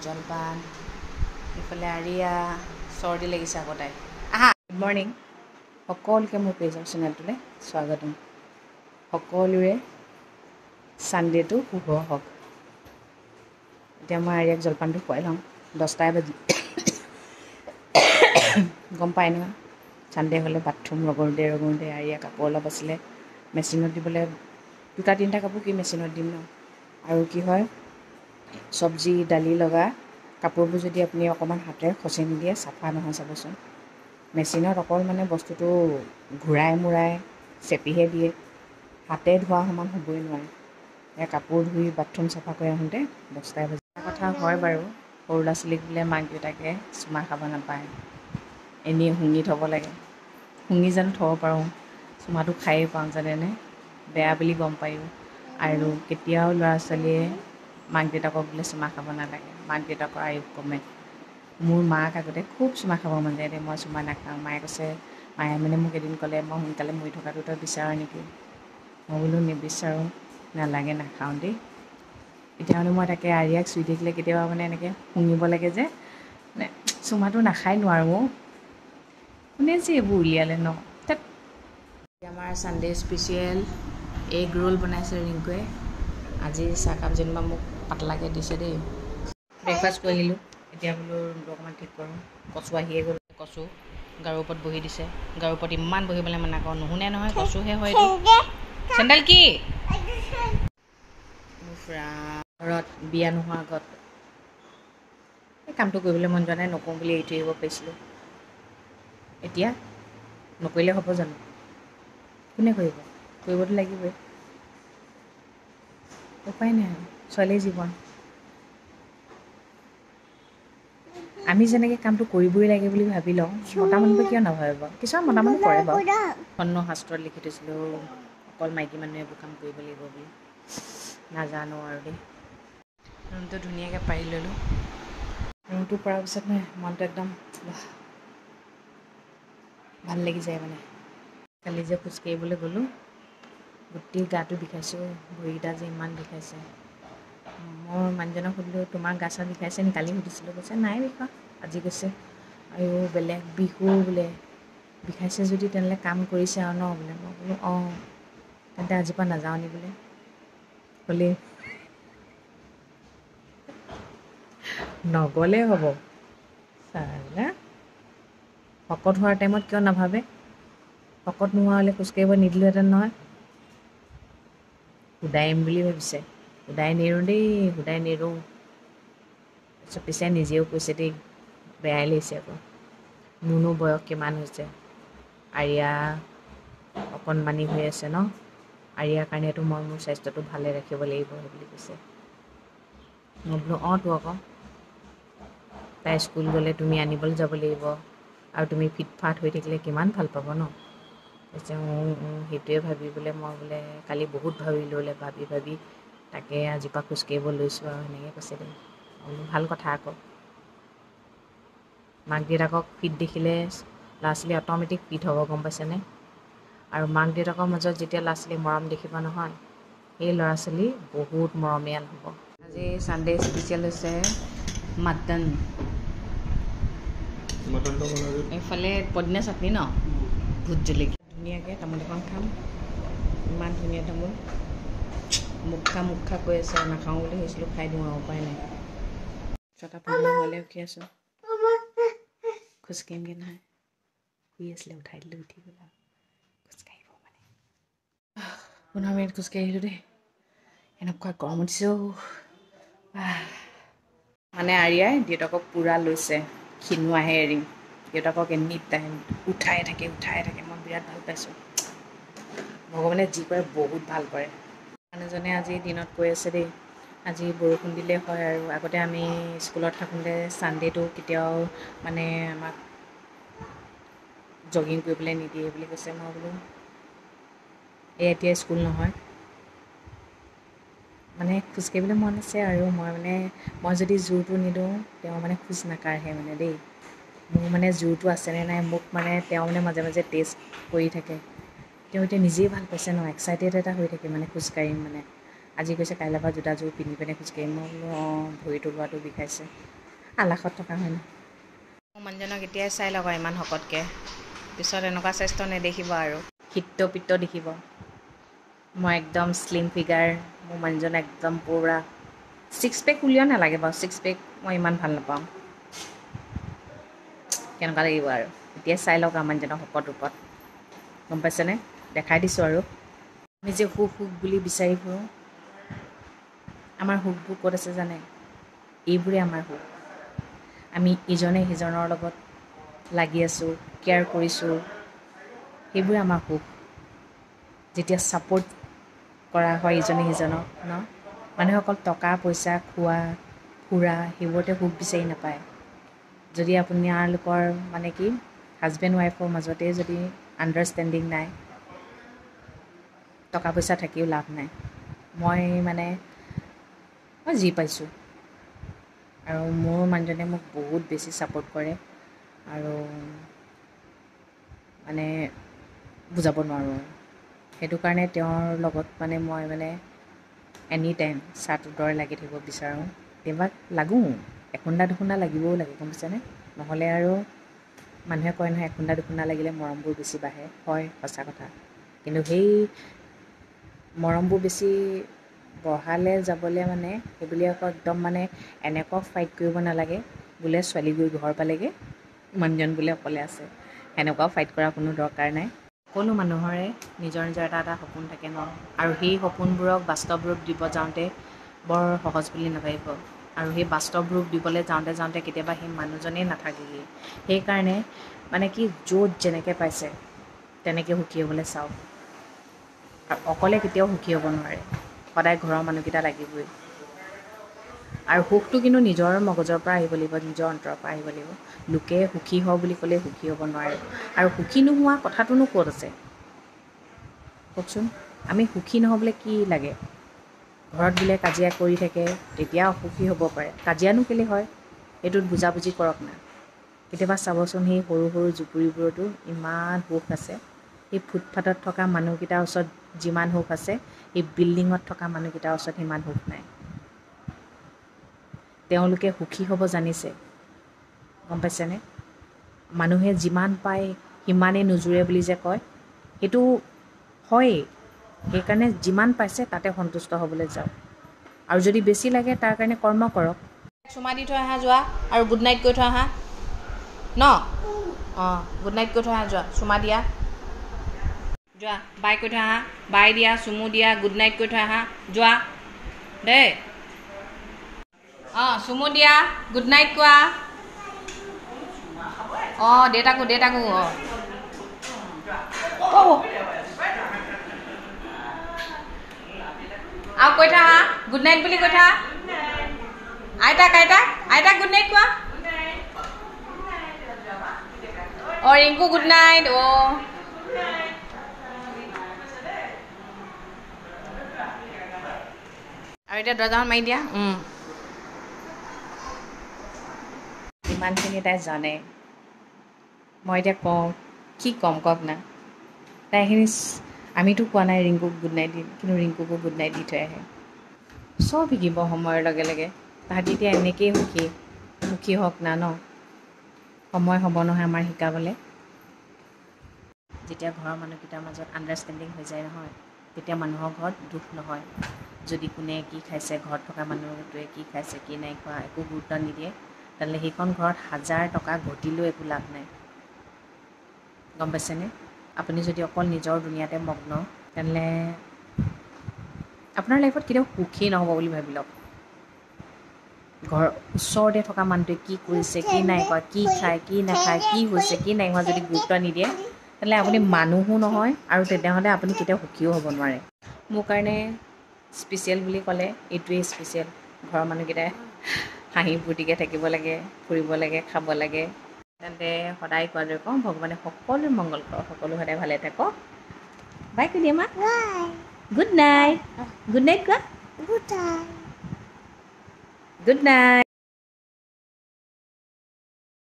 জলপান ইফালে আৰিয়া চৰ্দি লাগিছে আকৌ তাই আহা গুড মৰ্ণিং সকলোকে মোৰ পেজৰ চেনেলটোলৈ স্বাগতম সকলোৰে ছানডে'টো শুভ হওক এতিয়া মই আৰিয়াক জলপানটো খুৱাই লওঁ 10টাই বাজি গম পাই নহয় ছানডে' হ'লে বাথৰুম ৰগৰোঁতে আৰিয়া কাপোৰ অলপ আছিলে মেচিনত দিবলৈ 2-3টা কাপোৰ কি মেচিনত দিম ন আৰু কি হয় চব্জি দালি লগা কাপোৰবোৰ যদি আপুনি অকণমান হাতেৰে খচি নিদিয়ে চাফা নহয় চাবচোন মেচিনত অকল মানে বস্তুটো ঘূৰাই মূৰাই চেপিহে দিয়ে হাতে ধোৱা সমান হ'বই নোৱাৰে কাপোৰ ধুই বাথৰুম চাফা কৰি আহোঁতে 10টাই বাজি কথা হয় বাৰু সৰু ল'ৰা ছোৱালীক বোলে মাক দেউতাকে চুমা খাব নাপায় এনেই শুঙি থ'ব লাগে শুঙি জানো থ'ব পাৰোঁ চুমাটো খায়েই পাওঁ জানেনে বেয়া বুলি গম পায়ো আৰু কেতিয়াও ল'ৰা ছোৱালীয়ে মাক দেউতাকক বোলে চুমা খাব নালাগে মাক দেউতাকৰ আয়ুস কমে মোৰ মাক আগতে খুব চুমা খাব মন যায় মই চুমা নাখাওঁ মায়ে কৈছে মায়ে মানে মোক এদিন ক'লে মই সোনকালে মৰি থকাটো তই বিচাৰ নেকি মই বোলো নিবিচাৰোঁ নালাগে নাখাওঁ দেই এতিয়া মানে মই তাকে আৰিয়াক চুই থাকিলে কেতিয়াবা মানে এনেকৈ শুঙিব লাগে যে মানে চুমাটো নাখাই নোৱাৰোঁ কোনে যে এইবোৰ উলিয়ালে ন আমাৰ ছানডে স্পেচিয়েল এগ ৰোল বনাইছে ৰিংকুৱে আজি চাহকাপ যেনিবা মোক পাতলাকৈ দিছে দেই ব্ৰেকফাষ্ট কৰি আহিলোঁ এতিয়া বোলো ৰুমটো অকণমান ঠিক কৰোঁ কচু আহিয়ে গ'ল কচু গাৰুৰ ওপৰত বহি দিছে গাৰুৰ ওপৰত ইমান বহিবলৈ মানে আকৌ নুশুনে নহয় কচুহে হয় চেণ্ডেল কি ঘৰত বিয়া নোহোৱাৰ আগত এই কামটো কৰিবলৈ মন যোৱা নাই নকৰোঁ বুলি এৰি থৈ আহিব পাৰিছিলোঁ এতিয়া নকৰিলে হ'ব জানো কোনে কৰিবতো লাগিবই উপায় নাই আৰু ছোৱালীৰ জীৱন আমি যেনেকৈ কামটো কৰিবই লাগে বুলি ভাবি লওঁ মতা মানুহবোৰে কিয় নাভাবে বাৰু কিছুমান মতা মানুহ কৰে বাৰু ধৰ্ম শাস্ত্ৰত লিখি থৈছিলোঁ অকল মাইকী মানুহে এইবোৰ কাম কৰিব লাগিব বুলি নাজানো আৰু দেই ৰুমটো ধুনীয়াকৈ পাৰি ল'লোঁ ৰুমটো পৰাৰ পিছত নহয় মনটো একদম ভাল লাগি যায় মানে কালি যে খোজকাঢ়িবলৈ গ'লোঁ গোটেই গাটো বিষাইছোঁ ভৰিকেইটা যে ইমান বিষাইছে মই মানুহজনক সুধিলোঁ তোমাৰ গা চা বিষাইছে নি কালি সুধিছিলোঁ কৈছে নাই বিষোৱা আজি কৈছে আৰু বেলেগ বিহু বোলে বিষাইছে যদি তেনেহ'লে কাম কৰিছে আৰু ন বোলে মই বোলো অঁ তেন্তে আজিৰ পৰা নাযাওঁ নি বোলে ক'লেই নগ'লে হ'ব চালা শকত হোৱাৰ টাইমত কিয় নাভাবে শকত নোহোৱা হ'লে খোজকাঢ়িব নিদিলোহেঁতেন নহয় সুদাইম বুলি ভাবিছে সুদাই নেৰোঁ দেই সুদাই নেৰোঁ তাৰপিছত পিছে নিজেও কৈছে দেই বেয়াই লাগিছে আকৌ মোৰনো বয়স কিমান হৈছে আৰিয়া অকণমানি হৈ আছে ন আৰিয়াৰ কাৰণেতো মই মোৰ স্বাস্থ্যটো ভালে ৰাখিব লাগিব বুলি কৈছে মই বোলো অঁ তো আকৌ তাই স্কুল গ'লে তুমি আনিবলৈ যাব লাগিব আৰু তুমি ফিট ফাট হৈ থাকিলে কিমান ভাল পাব ন কৈছে সেইটোৱে ভাবি বোলে মই বোলে কালি বহুত ভাবিলোঁ বোলে ভাবি তাকে আজিৰ পৰা খোজকাঢ়িব লৈছোঁ আৰু সেনেকৈ কৈছে দেই ভাল কথা আকৌ মাক দেউতাকক ফিট দেখিলে ল'ৰা ছোৱালী অট'মেটিক ফিট হ'ব গম পাইছেনে আৰু মাক দেউতাকৰ মাজত যেতিয়া ল'ৰা ছোৱালী মৰম দেখিব নহয় সেই ল'ৰা ছোৱালী বহুত মৰমীয়াল হ'ব আজি ছানডে স্পেচিয়েল হৈছে মাটন এইফালে পদিনা চাটনি ন ভোট জলকীয়া ধুনীয়াকৈ তামোল এখন খাম ইমান ধুনীয়া তামোল মুখ খা কৈ আছে নাখাওঁ বুলি কৈছিলোঁ খাই দিওঁ আৰু উপায় নাই 6:15 হ'লে উঠি আছোঁ খোজকাঢ়িমগৈ নহয় শুই আছিলে উঠাই দিলোঁ উঠি গ'ল আৰু খোজকাঢ়িব মানে 15 মিনিট খোজকাঢ়ি আহিলোঁ দেই এনেকুৱা গৰম উঠিছে মানে আৰিয়াই দেউতাকক পূৰা লৈছে ক্ষীণোৱাহে এৰিম দেউতাকক এনি টাইম উঠাই থাকে মই বিৰাট ভাল পাইছোঁ ভগৱানে যি কৰে বহুত ভাল কৰে মানুহজনে আজি দিনত কৈ আছে দেই আজি বৰষুণ দিলে হয় আৰু আগতে আমি স্কুলত থাকোঁতে ছানডে'টো কেতিয়াও মানে আমাক জগিং কৰিবলৈ নিদিয়ে বুলি কৈছে মই বোলো এই এতিয়া স্কুল নহয় মানে খোজকাঢ়িবলৈ মন আছে আৰু মই যদি জোৰটো নিদিওঁ তেওঁ মানে খোজ নাকাঢ়ে মানে দেই মোৰ মানে জোৰটো আছেনে নাই মোক মানে তেওঁ মানে মাজে মাজে টেষ্ট কৰি থাকে তেওঁ এতিয়া নিজেই ভাল পাইছে ন এক্সাইটেড এটা হৈ থাকে মানে খোজকাঢ়িম মানে আজি কৈছে কাইলৈৰ পৰা জোতাযোৰ পিন্ধি পিনে খোজকাঢ়িম মই বোলো অঁ ভৰি তলুৱাটো বিষাইছে আলাসত থকা হয় না মোৰ মানুহজনক এতিয়াই চাই লওক ইমান শকতকৈ পিছত এনেকুৱা স্বাস্থ্য নেদেখিব আৰু হিত্ত পিত্ত দেখিব মই একদম শ্লিম ফিগাৰ মোৰ মানুহজন একদম পুৰা ছিক্স পেক উলিয়াও নালাগে বাৰু ছিক্স পেক মই ইমান ভাল নাপাওঁ কেনেকুৱা লাগিব আৰু এতিয়াই চাই লওক আৰু মানুহজনক শকত ৰূপত গম পাইছেনে দেখাই দিছোঁ আৰু আমি যে সুখ সুখ বুলি বিচাৰি ফুৰোঁ আমাৰ সুখবোৰ ক'ত আছে জানে এইবোৰে আমাৰ সুখ আমি ইজনে সিজনৰ লগত লাগি আছোঁ কেয়াৰ কৰিছোঁ সেইবোৰে আমাৰ সুখ যেতিয়া ছাপৰ্ট কৰা হয় ইজনে সিজনক ন মানুহে অকল টকা পইচা খোৱা ফুৰা সেইবোৰতে সুখ বিচাৰি নাপায় যদি আপোনালোকৰ মানে কি হাজবেণ্ড ৱাইফৰ মাজতে যদি আণ্ডাৰষ্টেণ্ডিং নাই টকা পইচা থাকিও লাভ নাই মই যি পাইছোঁ আৰু মোৰ মানুহজনে মোক বহুত বেছি ছাপৰ্ট কৰে আৰু মানে বুজাব নোৱাৰোঁ সেইটো কাৰণে তেওঁৰ লগত মই এনি টাইম চাহটোৰ দৰে লাগি থাকিব বিচাৰোঁ কেতিয়াবা লাগোঁ এখুন্দা দুখুন্দা লাগিবও লাগে গম পাইছেনে নহ'লে আৰু মানুহে কয় নহয় এখুন্দা দুখুন্দা লাগিলে মৰমবোৰ বেছি বাঢ়ে হয় সঁচা কথা কিন্তু সেই মৰমবোৰ বেছি বঢ়ালে যাবলৈ সেইবুলি আকৌ একদম এনেকুৱা ফাইট কৰিব নালাগে বোলে ছোৱালী গৈ ঘৰ পালেগৈ মানুহজন বোলে অকলে আছে সেনেকুৱাও ফাইট কৰা কোনো দৰকাৰ নাই সকলো মানুহৰে নিজৰ নিজৰ এটা এটা সপোন থাকে ন আৰু সেই সপোনবোৰক বাস্তৱ ৰূপ দিব যাওঁতে বৰ সহজ বুলি নাভাবিব আৰু সেই বাস্তৱ ৰূপ দিবলৈ যাওঁতে যাওঁতে কেতিয়াবা সেই মানুহজনেই নাথাকেগৈ সেইকাৰণে কি য'ত যেনেকৈ পাইছে তেনেকৈ সুখী হ'বলৈ চাওক আৰু অকলে কেতিয়াও সুখী হ'ব নোৱাৰে সদায় ঘৰৰ মানুহকেইটা লাগিবই আৰু সুখটো কিন্তু নিজৰ মগজৰ পৰা আহিব লাগিব নিজৰ অন্তৰৰ পৰা আহিব লাগিব লোকে সুখী হওঁ বুলি ক'লে সুখী হ'ব নোৱাৰে আৰু সুখী নোহোৱা কথাটোনো ক'ত আছে কওকচোন আমি সুখী নহ'বলৈ কি লাগে ঘৰত বোলে কাজিয়া কৰি থাকে তেতিয়া অসুখী হ'ব পাৰে কাজিয়ানো কেলৈ হয় এইটোত বুজাবুজি কৰক না কেতিয়াবা চাবচোন সেই সৰু সৰু জুপুৰিবোৰতো ইমান সুখ আছে সেই ফুটপাথত থকা মানুহকেইটাৰ ওচৰত যিমান সুখ আছে এই বিল্ডিঙত থকা মানুহকেইটাৰ ওচৰত সিমান সুখ নাই তেওঁলোকে সুখী হ'ব জানিছে গম পাইছেনে মানুহে যিমান পায় সিমানেই নোজোৰে বুলি যে কয় সেইটো হয়েই সেইকাৰণে যিমান পাইছে তাতে সন্তুষ্ট হ'বলৈ যাওক আৰু যদি বেছি লাগে তাৰ কাৰণে কৰ্ম কৰক চুমা দি থৈ আহা যোৱা আৰু গুড নাইট কৈ থৈ আহা ন অঁ গুড নাইট কৈ থৈ আহা যোৱা চুমা দিয়া যোৱা বাই কৈ থৈ আহা বাই দিয়া চুমু দিয়া গুড নাইট কৈ থৈ আহা যোৱা দেই অঁ চুমু দিয়া গুড নাইট কোৱা অঁ দেউতাকো অঁ আৰু কৈ থা গুড নাইট বুলি কৈ থা আইতাক গুড নাইট কোৱা অঁ ৰিংকু গুড নাইট অঁ আৰু এতিয়া দৰ্জাখন মাৰি দিয়া ইমানখিনি তাই জানে মই এতিয়া কওঁ কি ক'ম কওক না তাইখিনি আমিতো কোৱা নাই ৰিংকুক গুড নাইট দি কিন্তু ৰিংকুকো গুড নাইট দি থৈ আহে চব শিকিব সময়ৰ লগে লগে তাহাঁতি এতিয়া এনেকৈয়ে সুখী হওক না ন সময় হ'ব নহয় আমাৰ শিকাবলৈ যেতিয়া ঘৰৰ মানুহকেইটাৰ মাজত আণ্ডাৰষ্টেণ্ডিং হৈ যায় নহয় তেতিয়া মানুহৰ ঘৰত দুখ নহয় যদি কোনে কি খাইছে ঘৰত থকা মানুহটোৱে কি খাইছে কি নাই খোৱা একো গুৰুত্ব নিদিয়ে তেনেহ'লে সেইখন ঘৰত 1000 টকা ঘটিলেও একো লাভ নাই গম পাইছেনে আপুনি যদি অকল নিজৰ দুনিয়াতে মগ্ন তেনেহ'লে আপোনাৰ লাইফত কেতিয়াও সুখী নহ'ব বুলি ভাবি লওক ঘৰৰ ওচৰতে থকা মানুহটোৱে কি কৰিছে কি নাই কৰা কি খায় কি নাখায় কি হৈছে কি নাই হোৱা যদি গুৰুত্ব নিদিয়ে তেনেহ'লে আপুনি মানুহো নহয় আৰু তেতিয়াহ'লে আপুনি কেতিয়াও সুখীও হ'ব নোৱাৰে মোৰ কাৰণে স্পেচিয়েল বুলি ক'লে এইটোৱেই স্পেচিয়েল ঘৰৰ মানুহকেইটাই হাঁহি ফূৰ্তিকৈ থাকিব লাগে ফুৰিব লাগে খাব লাগে তেন্তে সদায় কোৱাদৰে কওঁ ভগৱানে সকলোৰে মংগল কৰক সকলো সদায় ভালে থাকক বাই কৈ দিয়া মা গুড নাইট কোৱা গুড নাইট